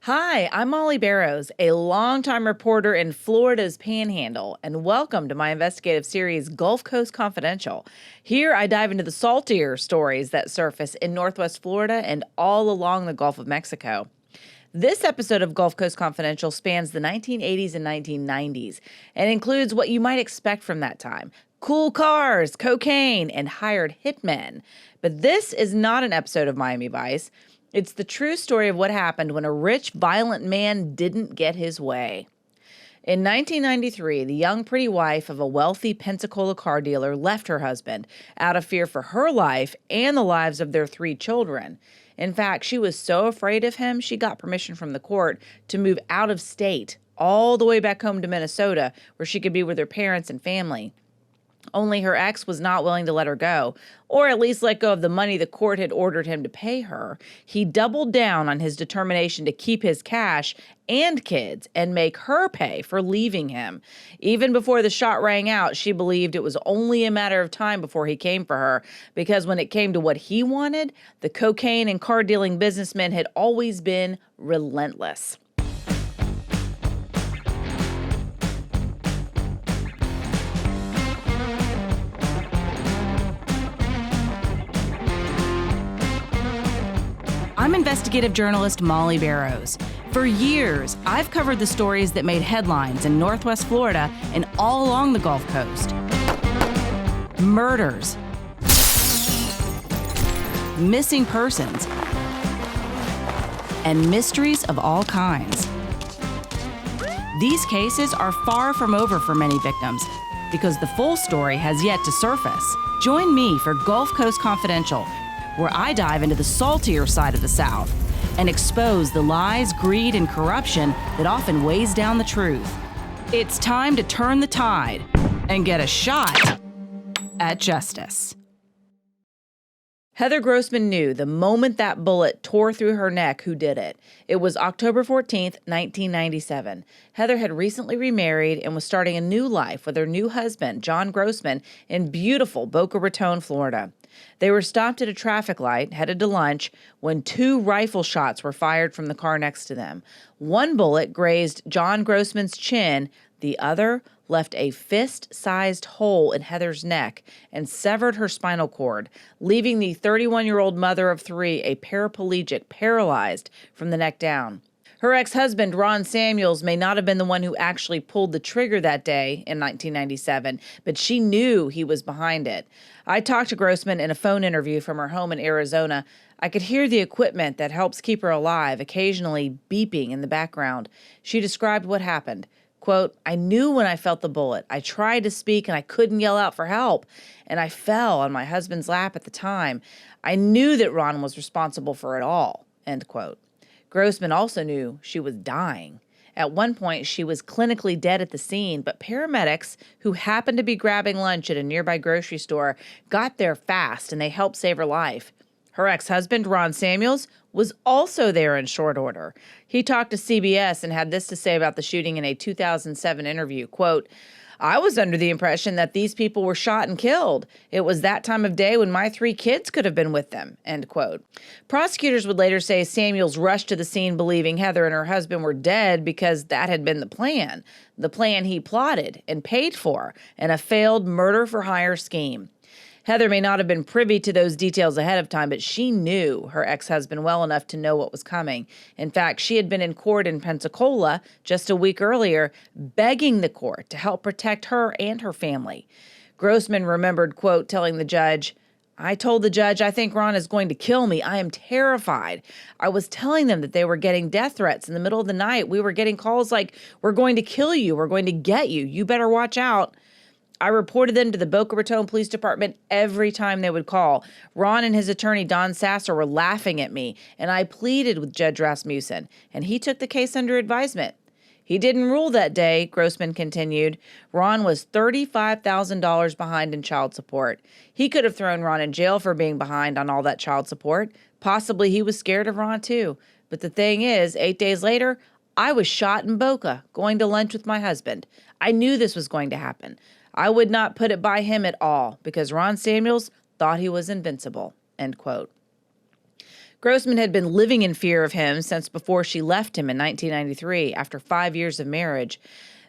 Hi, I'm Mollye Barrows, a longtime reporter in Florida's Panhandle, and welcome to my investigative series, Gulf Coast Confidential. Here, I dive into the saltier stories that surface in Northwest Florida and all along the Gulf of Mexico. This episode of Gulf Coast Confidential spans the 1980s and 1990s and includes what you might expect from that time: cool cars, cocaine, and hired hitmen. But this is not an episode of Miami Vice. It's the true story of what happened when a rich, violent man didn't get his way. In 1993, the young, pretty wife of a wealthy Pensacola car dealer left her husband out of fear for her life and the lives of their 3 children. In fact, she was so afraid of him, she got permission from the court to move out of state, all the way back home to Minnesota, where she could be with her parents and family. Only her ex was not willing to let her go, or at least let go of the money the court had ordered him to pay her. He doubled down on his determination to keep his cash and kids and make her pay for leaving him. Even before the shot rang out, she believed it was only a matter of time before he came for her, because when it came to what he wanted, the cocaine and car dealing businessman had always been relentless. I'm investigative journalist Mollye Barrows. For years, I've covered the stories that made headlines in Northwest Florida and all along the Gulf Coast. Murders, missing persons, and mysteries of all kinds. These cases are far from over for many victims because the full story has yet to surface. Join me for Gulf Coast Confidential, where I dive into the saltier side of the South and expose the lies, greed, and corruption that often weighs down the truth. It's time to turn the tide and get a shot at justice. Heather Grossman knew the moment that bullet tore through her neck who did it. It was October 14th, 1997. Heather had recently remarried and was starting a new life with her new husband, John Grossman, in beautiful Boca Raton, Florida. They were stopped at a traffic light, headed to lunch, when 2 rifle shots were fired from the car next to them. One bullet grazed John Grossman's chin. The other left a fist-sized hole in Heather's neck and severed her spinal cord, leaving the 31-year-old mother of 3 a paraplegic, paralyzed from the neck down. Her ex-husband, Ron Samuels, may not have been the one who actually pulled the trigger that day in 1997, but she knew he was behind it. I talked to Grossman in a phone interview from her home in Arizona. I could hear the equipment that helps keep her alive, occasionally beeping in the background. She described what happened. Quote, "I knew when I felt the bullet. I tried to speak and I couldn't yell out for help. And I fell on my husband's lap at the time. I knew that Ron was responsible for it all." End quote. Grossman also knew she was dying. At one point, she was clinically dead at the scene, but paramedics who happened to be grabbing lunch at a nearby grocery store got there fast and they helped save her life. Her ex-husband, Ron Samuels, was also there in short order. He talked to CBS and had this to say about the shooting in a 2007 interview. Quote, "I was under the impression that these people were shot and killed. It was that time of day when my 3 kids could have been with them." End quote. Prosecutors would later say Samuels rushed to the scene believing Heather and her husband were dead because that had been the plan he plotted and paid for, and a failed murder-for-hire scheme. Heather may not have been privy to those details ahead of time, but she knew her ex-husband well enough to know what was coming. In fact, she had been in court in Pensacola just a week earlier, begging the court to help protect her and her family. Grossman remembered, quote, telling the judge, "I told the judge, I think Ron is going to kill me. I am terrified. I was telling them that they were getting death threats in the middle of the night. We were getting calls like, 'We're going to kill you. We're going to get you. You better watch out.' I reported them to the Boca Raton Police Department every time they would call. Ron and his attorney, Don Sasser, were laughing at me, and I pleaded with Judge Rasmussen, and he took the case under advisement. He didn't rule that day," Grossman continued. "Ron was $35,000 behind in child support. He could have thrown Ron in jail for being behind on all that child support. Possibly he was scared of Ron, too. But the thing is, 8 days later, I was shot in Boca, going to lunch with my husband. I knew this was going to happen. I would not put it by him at all because Ron Samuels thought he was invincible." End quote. Grossman had been living in fear of him since before she left him in 1993 after 5 years of marriage.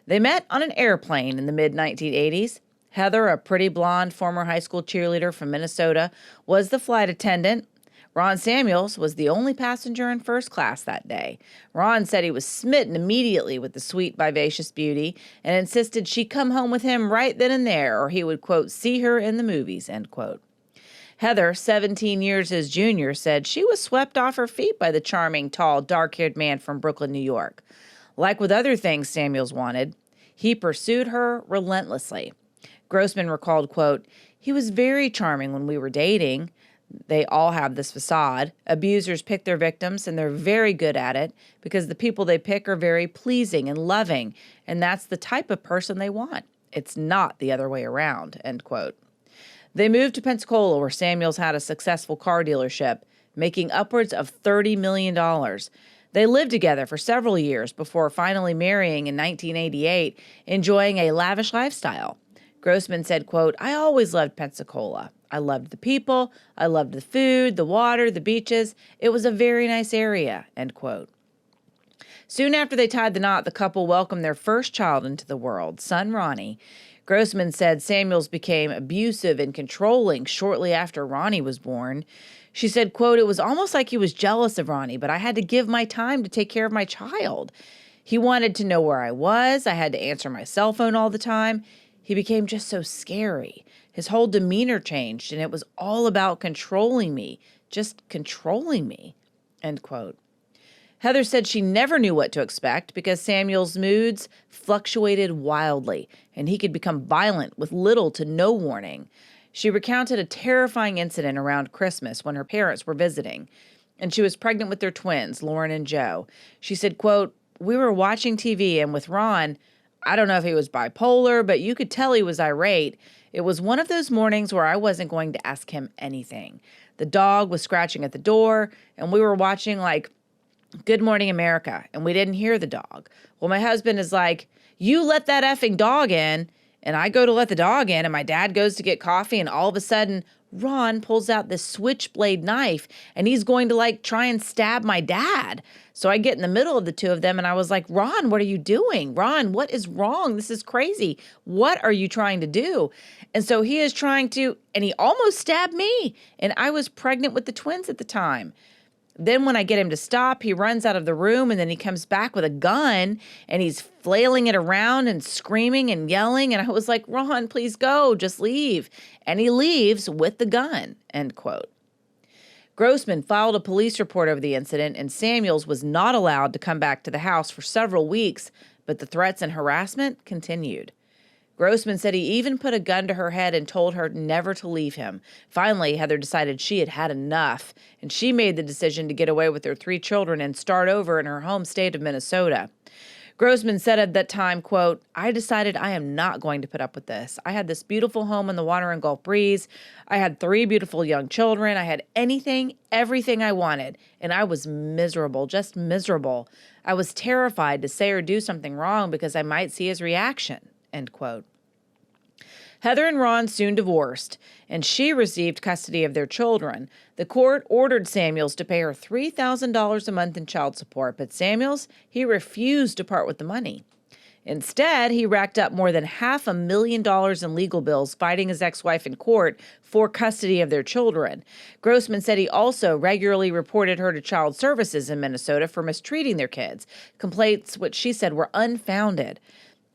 They met on an airplane in the mid-1980s. Heather, a pretty blonde former high school cheerleader from Minnesota, was the flight attendant. Ron Samuels was the only passenger in first class that day. Ron said he was smitten immediately with the sweet, vivacious beauty and insisted she come home with him right then and there, or he would, quote, see her in the movies, end quote. Heather, 17 years his junior, said she was swept off her feet by the charming, tall, dark-haired man from Brooklyn, New York. Like with other things Samuels wanted, he pursued her relentlessly. Grossman recalled, quote, he was very charming when we were dating. They all have this facade. Abusers pick their victims, and they're very good at it because the people they pick are very pleasing and loving, and that's the type of person they want. It's not the other way around, end quote. They moved to Pensacola, where Samuels had a successful car dealership, making upwards of $30 million. They lived together for several years before finally marrying in 1988, enjoying a lavish lifestyle. Grossman said, quote, I always loved Pensacola. I loved the people. I loved the food, the water, the beaches. It was a very nice area, end quote. Soon after they tied the knot, the couple welcomed their first child into the world, son Ronnie. Grossman said Samuels became abusive and controlling shortly after Ronnie was born. She said, quote, it was almost like he was jealous of Ronnie, but I had to give my time to take care of my child. He wanted to know where I was. I had to answer my cell phone all the time. He became just so scary. His whole demeanor changed, and it was all about controlling me, just controlling me, end quote. Heather said she never knew what to expect because Samuel's moods fluctuated wildly, and he could become violent with little to no warning. She recounted a terrifying incident around Christmas when her parents were visiting, and she was pregnant with their twins, Lauren and Joe. She said, quote, we were watching TV, and with Ron, I don't know if he was bipolar, but you could tell he was irate. It was one of those mornings where I wasn't going to ask him anything. The dog was scratching at the door, and we were watching, like, Good Morning America, and we didn't hear the dog. Well, my husband is like, you let that effing dog in, and I go to let the dog in, and my dad goes to get coffee, and all of a sudden, Ron pulls out this switchblade knife, and he's going to, like, try and stab my dad. So I get in the middle of the two of them, and I was like, Ron, what are you doing? Ron, what is wrong? This is crazy. What are you trying to do? And so he is trying to, and he almost stabbed me, and I was pregnant with the twins at the time. Then when I get him to stop, he runs out of the room, and then he comes back with a gun, and he's flailing it around and screaming and yelling. And I was like, Ron, please go, just leave. And he leaves with the gun, end quote. Grossman filed a police report over the incident, and Samuels was not allowed to come back to the house for several weeks, but the threats and harassment continued. Grossman said he even put a gun to her head and told her never to leave him. Finally, Heather decided she had had enough, and she made the decision to get away with her 3 children and start over in her home state of Minnesota. Grossman said at that time, quote, I decided I am not going to put up with this. I had this beautiful home in the water and Gulf breeze. I had 3 beautiful young children. I had everything I wanted, and I was miserable, just miserable. I was terrified to say or do something wrong because I might see his reaction, end quote. Heather and Ron soon divorced, and she received custody of their children. The court ordered Samuels to pay her $3,000 a month in child support, but Samuels, he refused to part with the money. Instead, he racked up more than $500,000 in legal bills fighting his ex-wife in court for custody of their children. Grossman said he also regularly reported her to child services in Minnesota for mistreating their kids, complaints which she said were unfounded.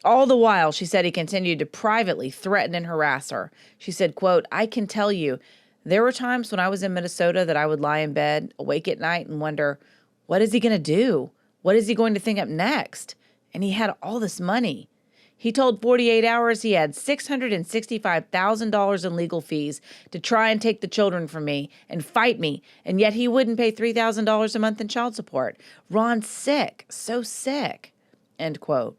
All the while, she said he continued to privately threaten and harass her. She said, quote, I can tell you, there were times when I was in Minnesota that I would lie in bed, awake at night, and wonder, what is he going to do? What is he going to think up next? And he had all this money. He told 48 Hours he had $665,000 in legal fees to try and take the children from me and fight me, and yet he wouldn't pay $3,000 a month in child support. Ron's sick, so sick, end quote.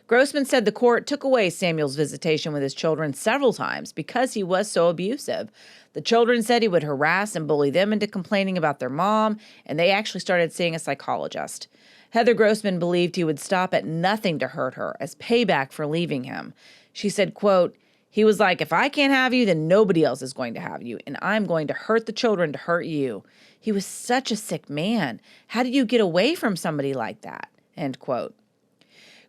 Grossman said the court took away Samuel's visitation with his children several times because he was so abusive. The children said he would harass and bully them into complaining about their mom, and they actually started seeing a psychologist. Heather Grossman believed he would stop at nothing to hurt her as payback for leaving him. She said, quote, He was like, if I can't have you, then nobody else is going to have you, and I'm going to hurt the children to hurt you. He was such a sick man. How did you get away from somebody like that? End quote.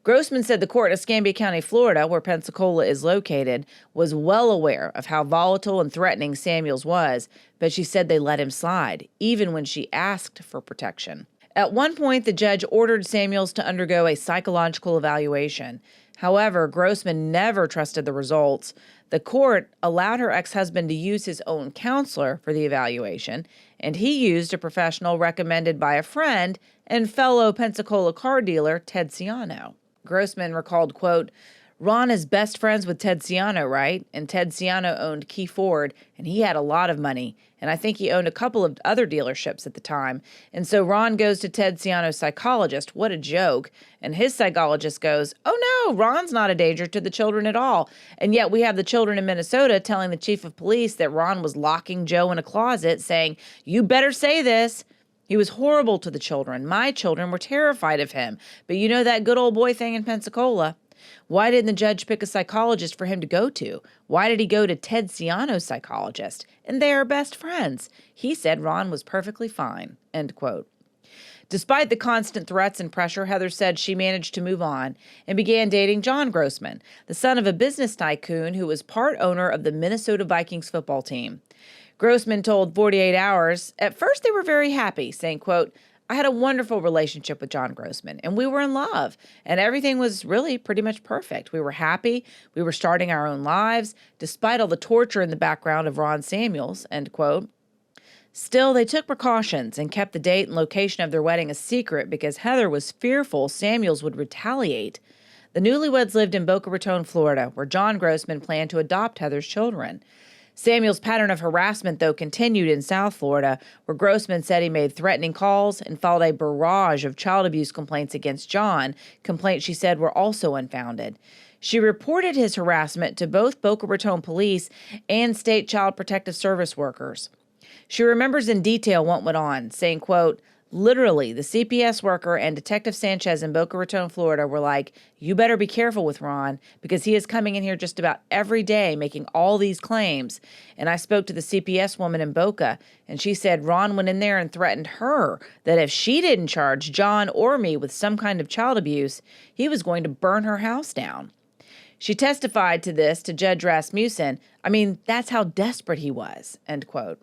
Grossman said the court of Escambia County, Florida, where Pensacola is located, was well aware of how volatile and threatening Samuels was, but she said they let him slide, even when she asked for protection. At one point, the judge ordered Samuels to undergo a psychological evaluation. However, Grossman never trusted the results. The court allowed her ex-husband to use his own counselor for the evaluation, and he used a professional recommended by a friend and fellow Pensacola car dealer, Ted Ciano. Grossman recalled, quote, Ron is best friends with Ted Ciano, right? And Ted Ciano owned Key Ford, and he had a lot of money. And I think he owned a couple of other dealerships at the time. And so Ron goes to Ted Ciano's psychologist. What a joke. And his psychologist goes, oh no, Ron's not a danger to the children at all. And yet we have the children in Minnesota telling the chief of police that Ron was locking Joe in a closet saying, you better say this. He was horrible to the children. My children were terrified of him. But you know that good old boy thing in Pensacola? Why didn't the judge pick a psychologist for him to go to? Why did he go to Ted Ciano's psychologist? And they are best friends. He said Ron was perfectly fine. End quote. Despite the constant threats and pressure, Heather said she managed to move on and began dating John Grossman, the son of a business tycoon who was part owner of the Minnesota Vikings football team. Grossman told 48 Hours, at first they were very happy, saying, quote, I had a wonderful relationship with John Grossman, and we were in love, and everything was really pretty much perfect. We were happy. We were starting our own lives, despite all the torture in the background of Ron Samuels, end quote. Still, they took precautions and kept the date and location of their wedding a secret because Heather was fearful Samuels would retaliate. The newlyweds lived in Boca Raton, Florida, where John Grossman planned to adopt Heather's children. Samuel's pattern of harassment, though, continued in South Florida, where Grossman said he made threatening calls and filed a barrage of child abuse complaints against John, complaints she said were also unfounded. She reported his harassment to both Boca Raton police and state child protective service workers. She remembers in detail what went on, saying, quote, literally, the CPS worker and Detective Sanchez in Boca Raton, Florida were like, you better be careful with Ron because he is coming in here just about every day making all these claims. And I spoke to the CPS woman in Boca, and she said Ron went in there and threatened her that if she didn't charge John or me with some kind of child abuse, he was going to burn her house down. She testified to this to Judge Rasmussen. I mean, that's how desperate he was, end quote.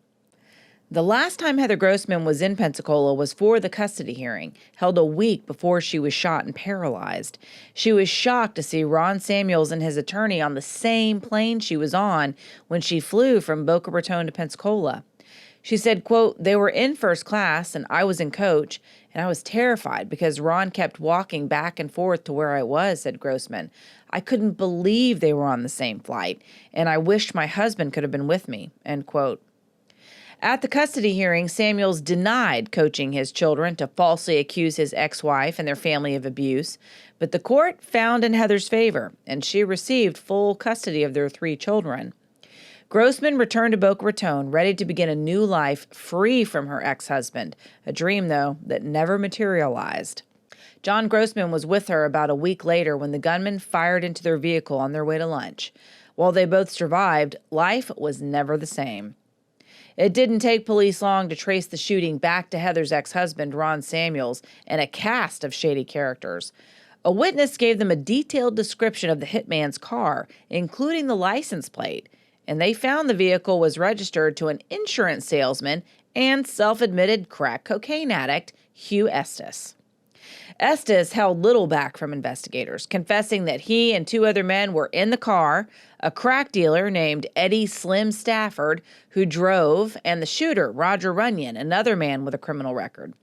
The last time Heather Grossman was in Pensacola was for the custody hearing, held a week before she was shot and paralyzed. She was shocked to see Ron Samuels and his attorney on the same plane she was on when she flew from Boca Raton to Pensacola. She said, quote, they were in first class and I was in coach, and I was terrified because Ron kept walking back and forth to where I was, said Grossman. I couldn't believe they were on the same flight, and I wished my husband could have been with me, end quote. At the custody hearing, Samuels denied coaching his children to falsely accuse his ex-wife and their family of abuse, but the court found in Heather's favor, and she received full custody of their 3 children. Grossman returned to Boca Raton, ready to begin a new life free from her ex-husband, a dream, though, that never materialized. John Grossman was with her about a week later when the gunman fired into their vehicle on their way to lunch. While they both survived, life was never the same. It didn't take police long to trace the shooting back to Heather's ex-husband, Ron Samuels, and a cast of shady characters. A witness gave them a detailed description of the hitman's car, including the license plate, and they found the vehicle was registered to an insurance salesman and self-admitted crack cocaine addict, Hugh Estes. Estes held little back from investigators, confessing that he and 2 other men were in the car, a crack dealer named Eddie Slim Stafford, who drove, and the shooter, Roger Runyon, another man with a criminal record.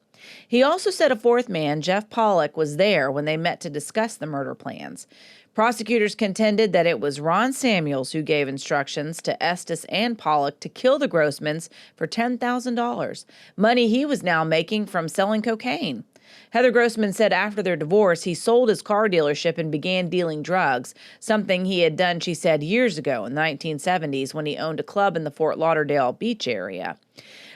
He also said a 4th man, Jeff Pollock, was there when they met to discuss the murder plans. Prosecutors contended that it was Ron Samuels who gave instructions to Estes and Pollock to kill the Grossmans for $10,000, money he was now making from selling cocaine. Heather Grossman said after their divorce, he sold his car dealership and began dealing drugs, something he had done, she said, years ago in the 1970s when he owned a club in the Fort Lauderdale Beach area.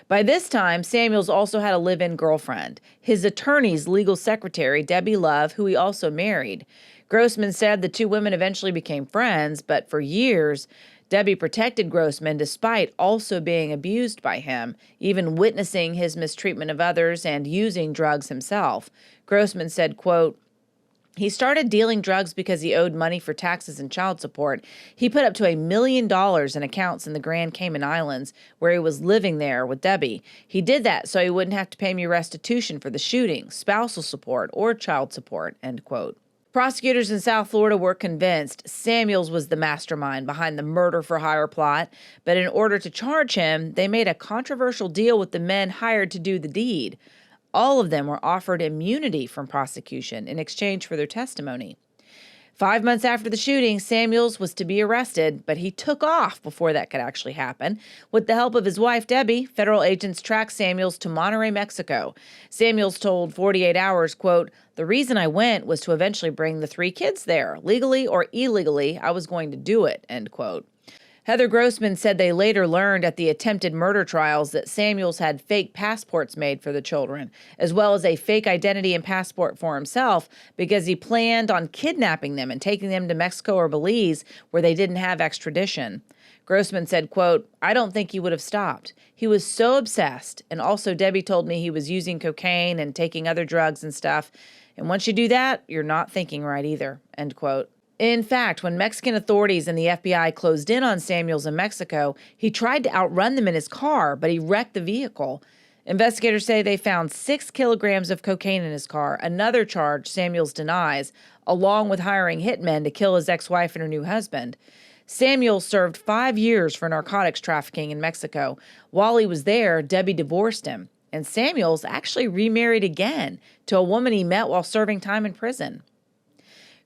By this time, Samuels also had a live-in girlfriend, his attorney's legal secretary, Debbie Love, who he also married. Grossman said the two women eventually became friends, but for years, Debbie protected Grossman despite also being abused by him, even witnessing his mistreatment of others and using drugs himself. Grossman said, quote, "He started dealing drugs because he owed money for taxes and child support. He put up to $1 million in accounts in the Grand Cayman Islands, where he was living there with Debbie. He did that so he wouldn't have to pay me restitution for the shooting, spousal support, or child support," end quote. Prosecutors in South Florida were convinced Samuels was the mastermind behind the murder-for-hire plot, but in order to charge him, they made a controversial deal with the men hired to do the deed. All of them were offered immunity from prosecution in exchange for their testimony. 5 months after the shooting, Samuels was to be arrested, but he took off before that could actually happen. With the help of his wife, Debbie, federal agents tracked Samuels to Monterrey, Mexico. Samuels told 48 Hours, quote, "The reason I went was to eventually bring the 3 kids there. Legally or illegally, I was going to do it," end quote. Heather Grossman said they later learned at the attempted murder trials that Samuels had fake passports made for the children, as well as a fake identity and passport for himself, because he planned on kidnapping them and taking them to Mexico or Belize, where they didn't have extradition. Grossman said, quote, "I don't think he would have stopped. He was so obsessed, and also Debbie told me he was using cocaine and taking other drugs and stuff, and once you do that, you're not thinking right either," end quote. In fact, when Mexican authorities and the FBI closed in on Samuels in Mexico, he tried to outrun them in his car, but he wrecked the vehicle. Investigators say they found 6 kilograms of cocaine in his car, another charge Samuels denies, along with hiring hitmen to kill his ex-wife and her new husband. Samuels served 5 years for narcotics trafficking in Mexico. While he was there, Debbie divorced him, and Samuels actually remarried again to a woman he met while serving time in prison.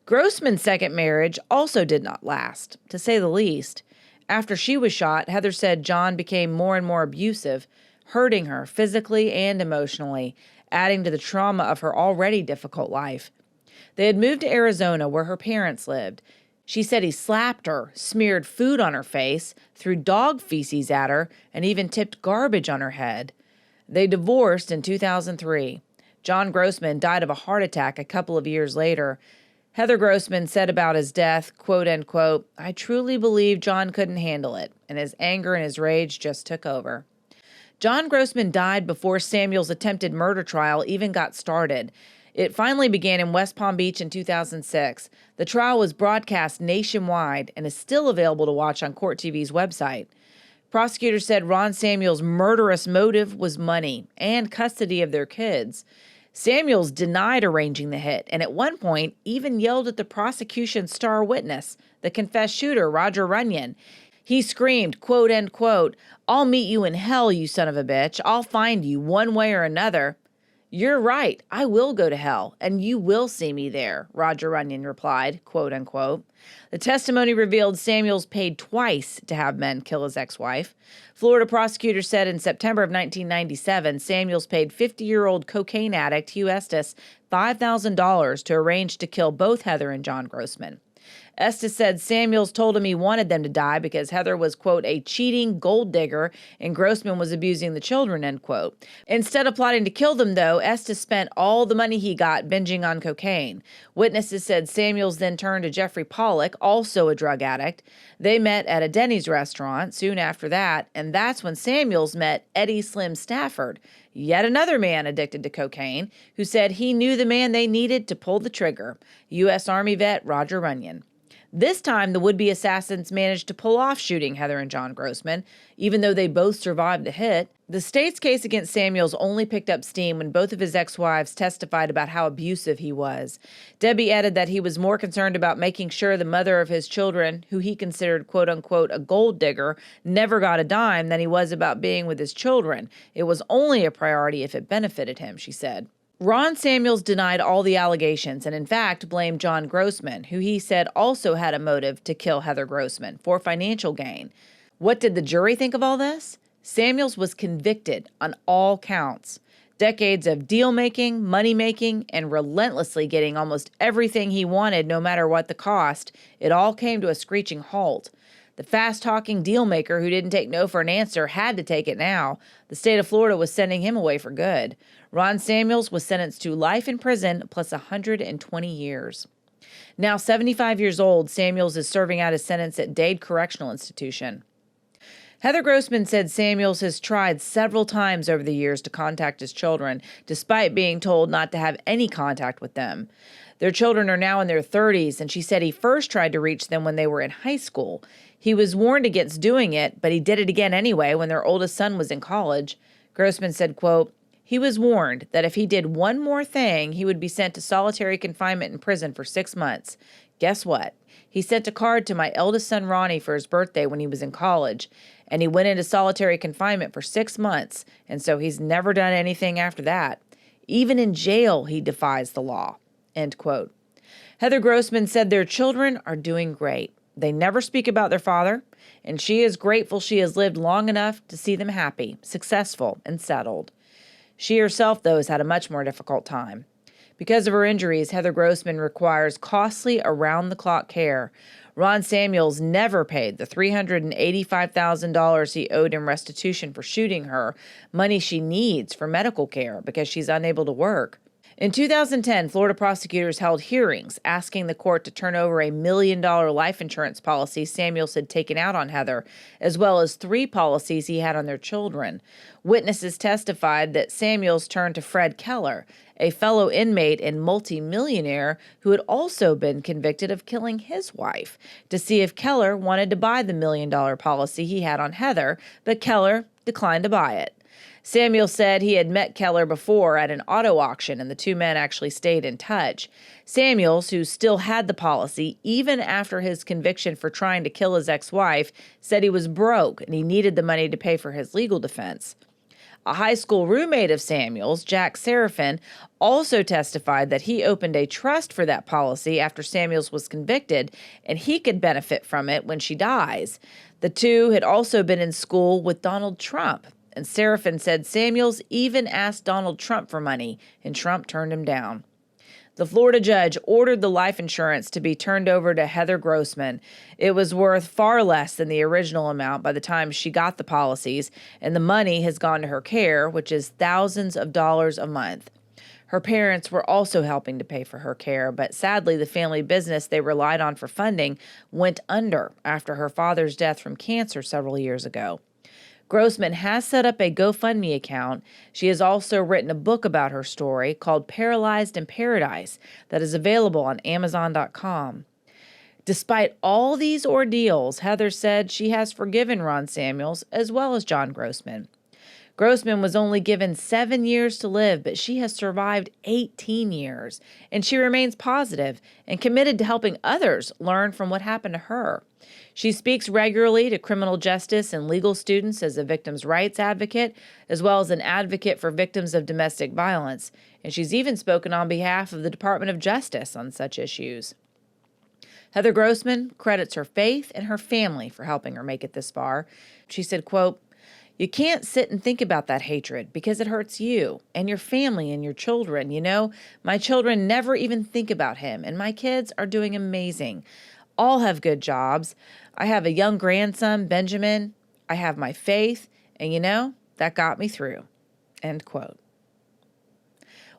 Grossman's second marriage also did not last, to say the least. After she was shot, Heather said John became more and more abusive, hurting her physically and emotionally, adding to the trauma of her already difficult life. They had moved to Arizona, where her parents lived. She said he slapped her, smeared food on her face, threw dog feces at her, and even tipped garbage on her head. They divorced in 2003. John Grossman died of a heart attack a couple of years later. Heather Grossman said about his death, quote, end quote, "I truly believe John couldn't handle it, and his anger and his rage just took over." John Grossman died before Samuel's attempted murder trial even got started. It finally began in West Palm Beach in 2006. The trial was broadcast nationwide and is still available to watch on Court TV's website. Prosecutors said Ron Samuel's murderous motive was money and custody of their kids. Samuels denied arranging the hit and at one point even yelled at the prosecution's star witness, the confessed shooter, Roger Runyon. He screamed, quote, end quote, "I'll meet you in hell, you son of a bitch. I'll find you one way or another." "You're right. I will go to hell, and you will see me there," Roger Runyon replied, quote unquote. The testimony revealed Samuels paid twice to have men kill his ex-wife. Florida prosecutors said in September of 1997, Samuels paid 50-year-old cocaine addict Hugh Estes $5,000 to arrange to kill both Heather and John Grossman. Estes said Samuels told him he wanted them to die because Heather was, quote, "a cheating gold digger," and Grossman was abusing the children, end quote. Instead of plotting to kill them, though, Estes spent all the money he got binging on cocaine. Witnesses said Samuels then turned to Jeffrey Pollack, also a drug addict. They met at a Denny's restaurant soon after that, and that's when Samuels met Eddie Slim Stafford, yet another man addicted to cocaine, who said he knew the man they needed to pull the trigger, U.S. Army vet Roger Runyon. This time, the would-be assassins managed to pull off shooting Heather and John Grossman, even though they both survived the hit. The state's case against Samuels only picked up steam when both of his ex-wives testified about how abusive he was. Debbie added that he was more concerned about making sure the mother of his children, who he considered, quote-unquote, a gold digger, never got a dime than he was about being with his children. It was only a priority if it benefited him, she said. Ron Samuels denied all the allegations and, in fact, blamed John Grossman, who he said also had a motive to kill Heather Grossman for financial gain. What did the jury think of all this? Samuels was convicted on all counts. Decades of deal-making, money-making, and relentlessly getting almost everything he wanted no matter what the cost, it all came to a screeching halt. The fast-talking deal-maker who didn't take no for an answer had to take it now. The state of Florida was sending him away for good. Ron Samuels was sentenced to life in prison plus 120 years. Now 75 years old, Samuels is serving out his sentence at Dade Correctional Institution. Heather Grossman said Samuels has tried several times over the years to contact his children, despite being told not to have any contact with them. Their children are now in their 30s, and she said he first tried to reach them when they were in high school. He was warned against doing it, but he did it again anyway when their oldest son was in college. Grossman said, quote, "He was warned that if he did one more thing, he would be sent to solitary confinement in prison for 6 months. Guess what? He sent a card to my eldest son, Ronnie, for his birthday when he was in college, and he went into solitary confinement for 6 months, and so he's never done anything after that. Even in jail, he defies the law." End quote. Heather Grossman said their children are doing great. They never speak about their father, and she is grateful she has lived long enough to see them happy, successful, and settled. She herself, though, has had a much more difficult time. Because of her injuries, Heather Grossman requires costly around-the-clock care. Ron Samuels never paid the $385,000 he owed in restitution for shooting her, money she needs for medical care because she's unable to work. In 2010, Florida prosecutors held hearings asking the court to turn over a $1 million life insurance policy Samuels had taken out on Heather, as well as 3 policies he had on their children. Witnesses testified that Samuels turned to Fred Keller, a fellow inmate and multimillionaire who had also been convicted of killing his wife, to see if Keller wanted to buy the $1 million policy he had on Heather, but Keller declined to buy it. Samuel said he had met Keller before at an auto auction, and the two men actually stayed in touch. Samuels, who still had the policy even after his conviction for trying to kill his ex-wife, said he was broke and he needed the money to pay for his legal defense. A high school roommate of Samuels, Jack Seraphin, also testified that he opened a trust for that policy after Samuels was convicted, and he could benefit from it when she dies. The two had also been in school with Donald Trump, and Seraphin said Samuels even asked Donald Trump for money, and Trump turned him down. The Florida judge ordered the life insurance to be turned over to Heather Grossman. It was worth far less than the original amount by the time she got the policies, and the money has gone to her care, which is thousands of dollars a month. Her parents were also helping to pay for her care, but sadly the family business they relied on for funding went under after her father's death from cancer several years ago. Grossman has set up a GoFundMe account. She has also written a book about her story called Paralyzed in Paradise that is available on Amazon.com. Despite all these ordeals, Heather said she has forgiven Ron Samuels as well as John Grossman. Grossman was only given 7 years to live, but she has survived 18 years, and she remains positive and committed to helping others learn from what happened to her. She speaks regularly to criminal justice and legal students as a victims' rights advocate, as well as an advocate for victims of domestic violence, and she's even spoken on behalf of the Department of Justice on such issues. Heather Grossman credits her faith and her family for helping her make it this far. She said, quote, "You can't sit and think about that hatred because it hurts you and your family and your children. You know, my children never even think about him, and my kids are doing amazing. All have good jobs. I have a young grandson, Benjamin. I have my faith, and you know, that got me through." End quote.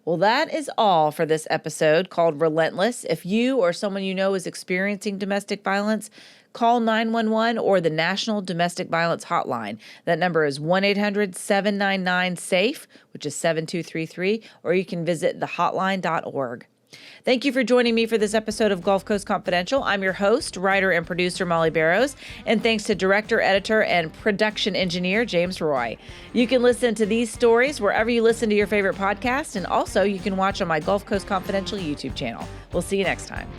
Well, that is all for this episode called Relentless. If you or someone you know is experiencing domestic violence, call 911 or the National Domestic Violence Hotline. That number is 1-800-799-SAFE, which is 7233, or you can visit thehotline.org. Thank you for joining me for this episode of Gulf Coast Confidential. I'm your host, writer, and producer, Mollye Barrows, and thanks to director, editor, and production engineer, James Roy. You can listen to these stories wherever you listen to your favorite podcast, and also you can watch on my Gulf Coast Confidential YouTube channel. We'll see you next time.